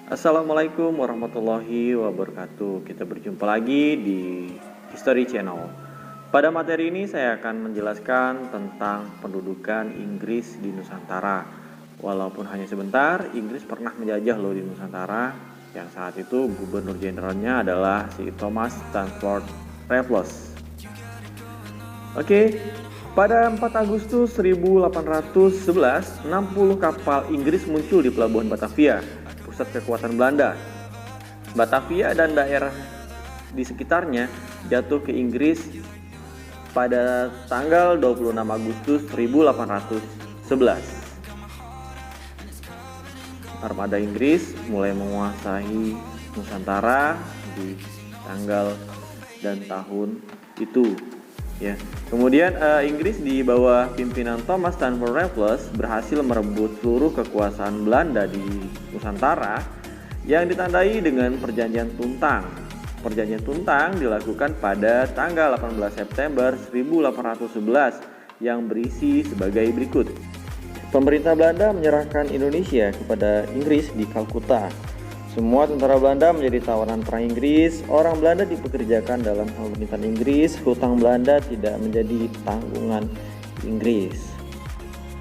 Assalamualaikum warahmatullahi wabarakatuh. Kita berjumpa lagi di History Channel. Pada materi ini saya akan menjelaskan tentang pendudukan Inggris di Nusantara. Walaupun hanya sebentar, Inggris pernah menjajah loh di Nusantara. Yang saat itu gubernur jenderalnya adalah si Thomas Stamford Raffles. Oke, pada 4 Agustus 1811, 60 kapal Inggris muncul di pelabuhan Batavia, pusat kekuatan Belanda. Batavia dan daerah di sekitarnya jatuh ke Inggris pada tanggal 26 Agustus 1811. Armada Inggris mulai menguasai Nusantara di tanggal dan tahun itu. Ya. Kemudian Inggris di bawah pimpinan Thomas Stamford Raffles berhasil merebut seluruh kekuasaan Belanda di Nusantara yang ditandai dengan Perjanjian Tuntang. Perjanjian Tuntang dilakukan pada tanggal 18 September 1811 yang berisi sebagai berikut. Pemerintah Belanda menyerahkan Indonesia kepada Inggris di Kalkuta. Semua tentara Belanda menjadi tawanan perang Inggris. Orang Belanda dipekerjakan dalam pemerintahan Inggris. Hutang Belanda tidak menjadi tanggungan Inggris.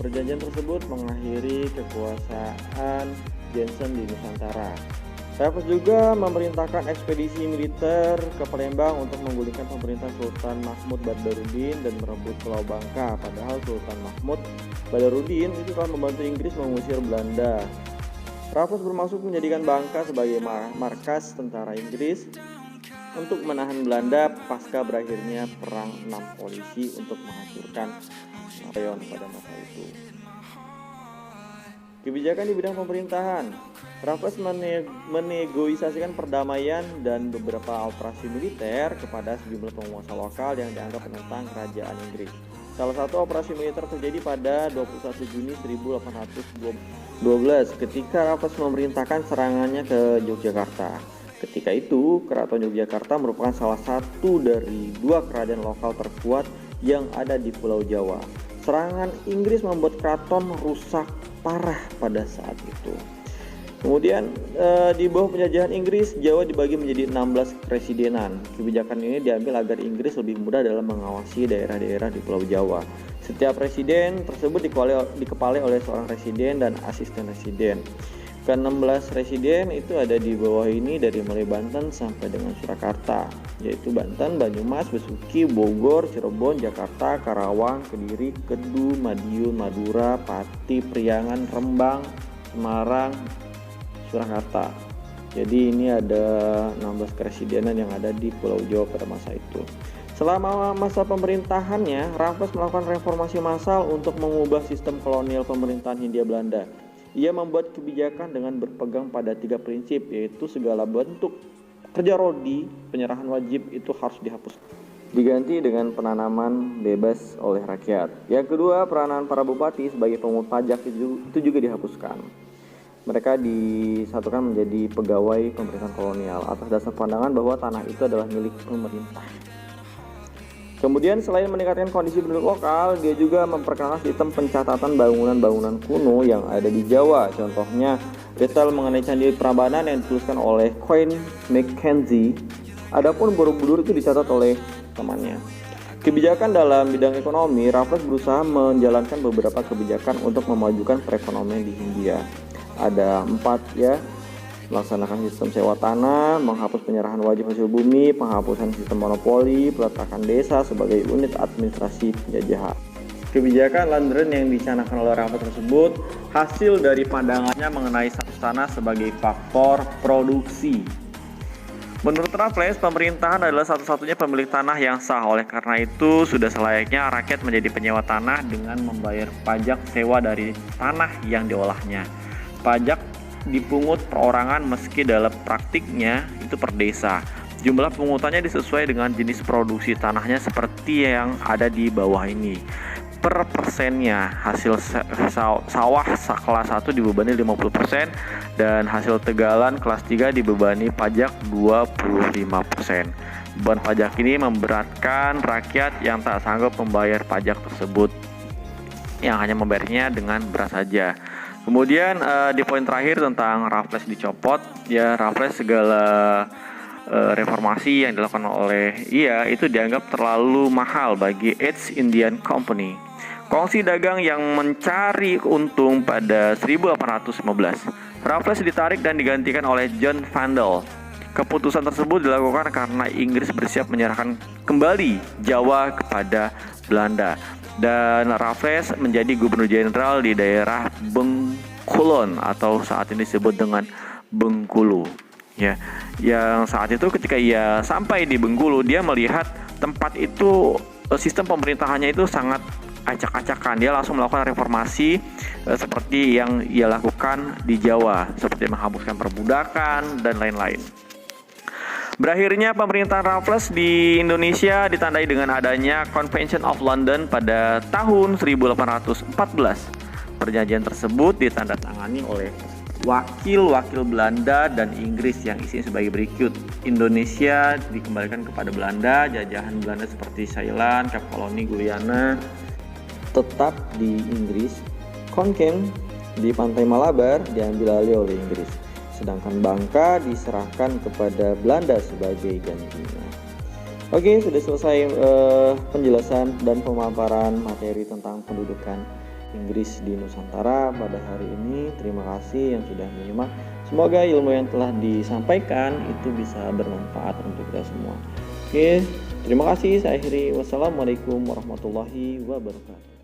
Perjanjian tersebut mengakhiri kekuasaan Johnson di Nusantara. Raffles juga memerintahkan ekspedisi militer ke Palembang untuk menggulingkan pemerintah Sultan Mahmud Badarudin dan merebut Pulau Bangka. Padahal Sultan Mahmud Badarudin itu telah membantu Inggris mengusir Belanda. Raffles bermaksud menjadikan Bangka sebagai markas tentara Inggris untuk menahan Belanda pasca berakhirnya Perang 6 Polisi untuk menghancurkan Napoleon pada masa itu. Kebijakan di bidang pemerintahan. Raffles menegosiasikan perdamaian dan beberapa operasi militer kepada sejumlah penguasa lokal yang dianggap menentang kerajaan Inggris. Salah satu operasi militer terjadi pada 21 Juni 1812 ketika Raffles memerintahkan serangannya ke Yogyakarta. Ketika itu, Keraton Yogyakarta merupakan salah satu dari dua kerajaan lokal terkuat yang ada di Pulau Jawa. Serangan Inggris membuat keraton rusak parah pada saat itu. Kemudian di bawah penjajahan Inggris, Jawa dibagi menjadi 16 kresidenan. Kebijakan ini diambil agar Inggris lebih mudah dalam mengawasi daerah-daerah di Pulau Jawa. Setiap presiden tersebut dikepalai oleh seorang residen dan asisten residen. Ke-16 residen itu ada di bawah ini dari mulai Banten sampai dengan Surakarta, yaitu Banten, Banyumas, Besuki, Bogor, Cirebon, Jakarta, Karawang, Kediri, Kedu, Madiun, Madura, Pati, Priangan, Rembang, Semarang, Surakarta. Jadi ini ada 16 kresidenan yang ada di Pulau Jawa pada masa itu. Selama masa pemerintahannya, Raffles melakukan reformasi massal untuk mengubah sistem kolonial pemerintahan Hindia Belanda. Ia membuat kebijakan dengan berpegang pada 3 prinsip, yaitu segala bentuk kerja rodi, penyerahan wajib itu harus dihapus, diganti dengan penanaman bebas oleh rakyat. Yang kedua, peranan para bupati sebagai pemungut pajak itu juga dihapuskan. Mereka disatukan menjadi pegawai pemerintahan kolonial atas dasar pandangan bahwa tanah itu adalah milik pemerintah. Kemudian selain meningkatkan kondisi penduduk lokal, dia juga memperkenalkan sistem pencatatan bangunan-bangunan kuno yang ada di Jawa. Contohnya, detail mengenai Candi Prambanan yang dituliskan oleh Queen Mackenzie. Adapun Borobudur itu dicatat oleh temannya. Kebijakan dalam bidang ekonomi, Raffles berusaha menjalankan beberapa kebijakan untuk memajukan perekonomian di Hindia. Ada 4 ya. Melaksanakan sistem sewa tanah, menghapus penyerahan wajib hasil bumi, penghapusan sistem monopoli, peletakan desa sebagai unit administrasi penjajahan. Kebijakan Landren yang dicanangkan oleh Raffles tersebut hasil dari pandangannya mengenai status tanah sebagai faktor produksi. Menurut Raffles, pemerintahan adalah satu-satunya pemilik tanah yang sah. Oleh karena itu, sudah selayaknya rakyat menjadi penyewa tanah dengan membayar pajak sewa dari tanah yang diolahnya. Pajak dipungut perorangan meski dalam praktiknya itu per desa. Jumlah pungutannya disesuaikan dengan jenis produksi tanahnya seperti yang ada di bawah ini. Per persennya, hasil sawah kelas 1 dibebani 50% dan hasil tegalan kelas 3 dibebani pajak 25%. Beban pajak ini memberatkan rakyat yang tak sanggup membayar pajak tersebut, yang hanya membayarnya dengan beras saja. Kemudian di poin terakhir tentang Raffles dicopot, ya Raffles segala reformasi yang dilakukan oleh itu dianggap terlalu mahal bagi East Indian Company, kongsi dagang yang mencari untung pada 1815. Raffles ditarik dan digantikan oleh John Vandal. Keputusan tersebut dilakukan karena Inggris bersiap menyerahkan kembali Jawa kepada Belanda, dan Raffles menjadi gubernur jenderal di daerah Bengkulon atau saat ini disebut dengan Bengkulu. Ya, yang saat itu ketika ia sampai di Bengkulu, dia melihat tempat itu sistem pemerintahannya itu sangat acak-acakan. Dia langsung melakukan reformasi seperti yang ia lakukan di Jawa, seperti menghapuskan perbudakan dan lain-lain. Berakhirnya pemerintahan Raffles di Indonesia ditandai dengan adanya Convention of London pada tahun 1814. Perjanjian tersebut ditandatangani oleh wakil-wakil Belanda dan Inggris yang isinya sebagai berikut. Indonesia dikembalikan kepada Belanda, jajahan Belanda seperti Thailand, Kap Koloni, Guyana tetap di Inggris. Konken di pantai Malabar diambil alih oleh Inggris, sedangkan Bangka diserahkan kepada Belanda sebagai gantinya. Oke, sudah selesai penjelasan dan pemaparan materi tentang pendudukan Inggris di Nusantara pada hari ini. Terima kasih yang sudah menyimak. Semoga ilmu yang telah disampaikan itu bisa bermanfaat untuk kita semua. Oke, terima kasih. Saya akhiri. Wassalamualaikum warahmatullahi wabarakatuh.